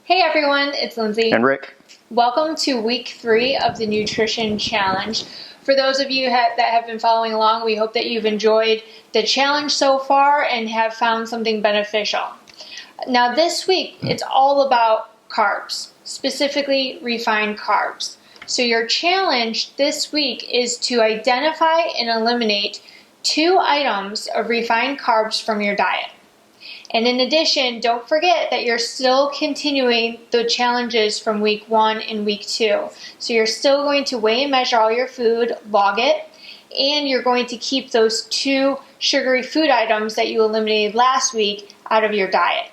Hey everyone, it's Lindsay. And Rick. Welcome to week 3 of the Nutrition Challenge. For those of you that have been following along, we hope that you've enjoyed the challenge so far and have found something beneficial. Now this week, it's all about carbs, specifically refined carbs. So your challenge this week is to identify and eliminate 2 items of refined carbs from your diet. And in addition, don't forget that you're still continuing the challenges from week 1 and week 2. So you're still going to weigh and measure all your food, log it, and you're going to keep those 2 sugary food items that you eliminated last week out of your diet.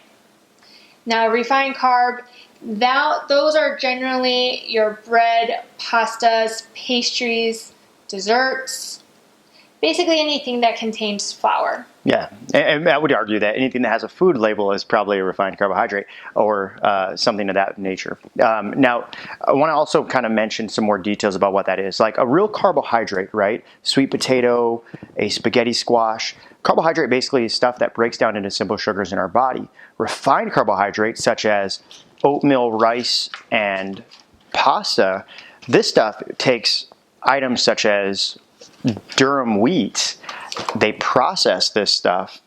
Now, refined carb, those are generally your bread, pastas, pastries, desserts, basically anything that contains flour. Yeah, and I would argue that anything that has a food label is probably a refined carbohydrate or something of that nature. Now, I want to also kind of mention some more details about what that is. Like a real carbohydrate, right? Sweet potato, a spaghetti squash. Carbohydrate basically is stuff that breaks down into simple sugars in our body. Refined carbohydrates, such as oatmeal, rice, and pasta, this stuff takes items such as durum wheat. They process this stuff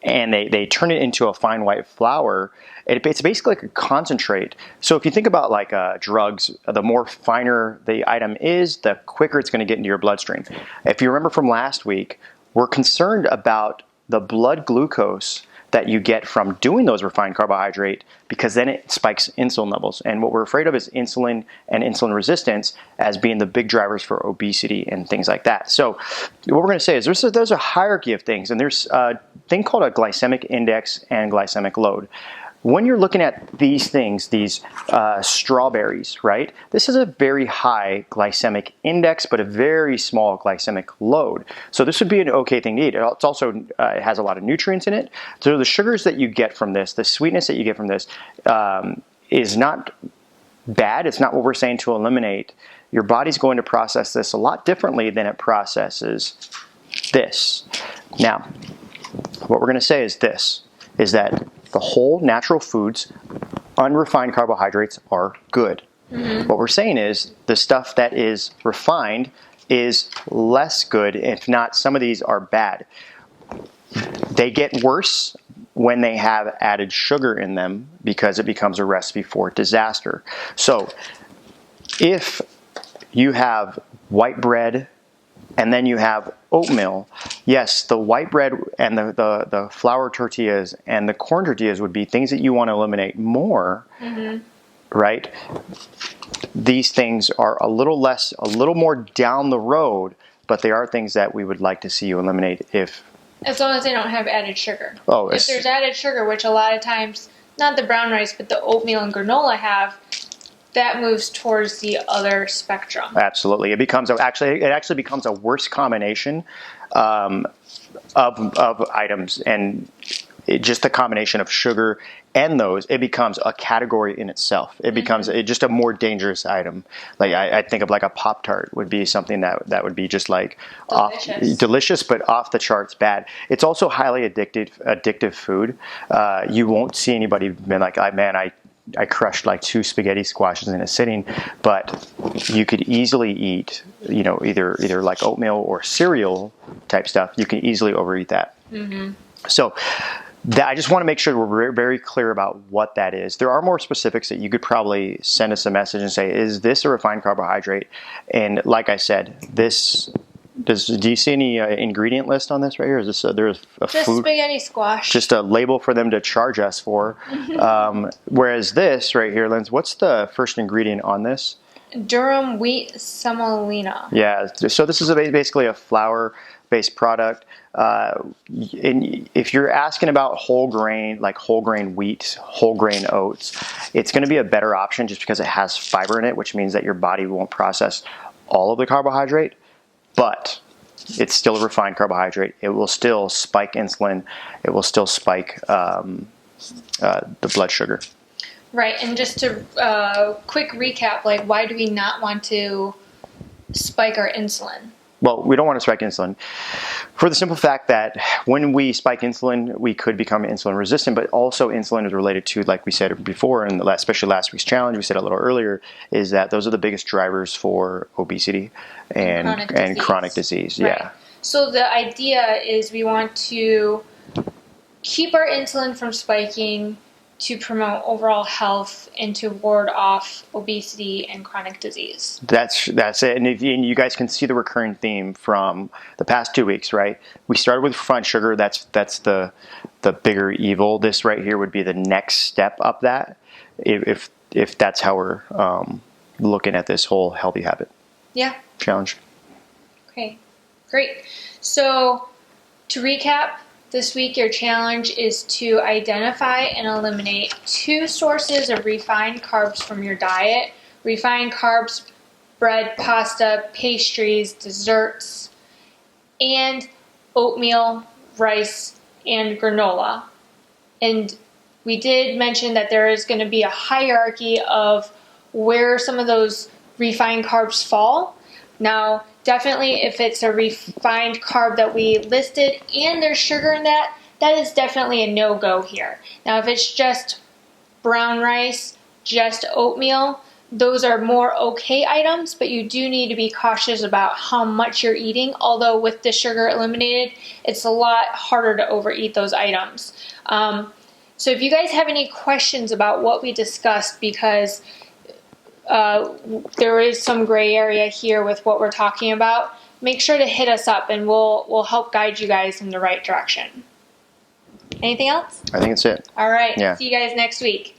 and they turn it into a fine white flour. It's basically like a concentrate. So if you think about like drugs, the more finer the item is, the quicker it's going to get into your bloodstream. If you remember from last week, we're concerned about the blood glucose that you get from doing those refined carbohydrate, because then it spikes insulin levels. And what we're afraid of is insulin and insulin resistance as being the big drivers for obesity and things like that. So what we're going to say is there's a hierarchy of things, and there's a thing called a glycemic index and glycemic load. When you're looking at these things, these strawberries, right? This is a very high glycemic index, but a very small glycemic load. So this would be an okay thing to eat. It's also, it has a lot of nutrients in it. So the sugars that you get from this, the sweetness that you get from this is not bad. It's not what we're saying to eliminate. Your body's going to process this a lot differently than it processes this. Now, what we're going to say is this, is that the whole natural foods, unrefined carbohydrates are good. Mm-hmm. What we're saying is the stuff that is refined is less good. If not, some of these are bad. They get worse when they have added sugar in them because it becomes a recipe for disaster. So if you have white bread and then you have oatmeal, yes, the white bread and the flour tortillas and the corn tortillas would be things that you want to eliminate more, mm-hmm. right? These things are a little more down the road, but they are things that we would like to see you eliminate as long as they don't have added sugar. Oh, if there's added sugar, which a lot of times, not the brown rice, but the oatmeal and granola have, that moves towards the other spectrum. Absolutely, it actually becomes a worse combination of items, and just the combination of sugar and those, it becomes a category in itself. It becomes just a more dangerous item. Like I think of like a Pop-Tart would be something that would be just like delicious, but off the charts bad. It's also highly addictive food. You won't see anybody been like, I crushed like 2 spaghetti squashes in a sitting, but you could easily eat, either like oatmeal or cereal type stuff. You can easily overeat that. Mm-hmm. So I just want to make sure we're very clear about what that is. There are more specifics that you could probably send us a message and say, is this a refined carbohydrate? And like I said, do you see any ingredient list on this right here? Is this there's a just food? Spaghetti squash. Just a label for them to charge us for. Whereas this right here, Linz, what's the first ingredient on this? Durum wheat semolina. Yeah, so this is basically a flour-based product. And if you're asking about whole grain wheat, whole grain oats, it's going to be a better option just because it has fiber in it, which means that your body won't process all of the carbohydrate. But it's still a refined carbohydrate. It will still spike insulin. It will still spike the blood sugar. Right, and just to quick recap, like why do we not want to spike our insulin? well, we don't want to spike insulin for the simple fact that when we spike insulin, we could become insulin resistant, but also insulin is related to, like we said before, and especially last week's challenge, we said a little earlier, is that those are the biggest drivers for obesity and chronic disease. Right. Yeah. So the idea is we want to keep our insulin from spiking to promote overall health and to ward off obesity and chronic disease. That's it. And you guys can see the recurring theme from the past 2 weeks, right? We started with refined sugar. That's the bigger evil. This right here would be the next step up that, if that's how we're looking at this whole healthy habit challenge. Okay, great. So to recap, this week your challenge is to identify and eliminate 2 sources of refined carbs from your diet. Refined carbs, bread, pasta, pastries, desserts, and oatmeal, rice, and granola. And we did mention that there is going to be a hierarchy of where some of those refined carbs fall. Now, definitely if it's a refined carb that we listed and there's sugar in that, that is definitely a no-go here. Now, if it's just brown rice, just oatmeal, those are more okay items, but you do need to be cautious about how much you're eating. Although with the sugar eliminated, it's a lot harder to overeat those items. So if you guys have any questions about what we discussed, because there is some gray area here with what we're talking about, make sure to hit us up and we'll help guide you guys in the right direction. Anything else? I think that's it. All right. Yeah. See you guys next week.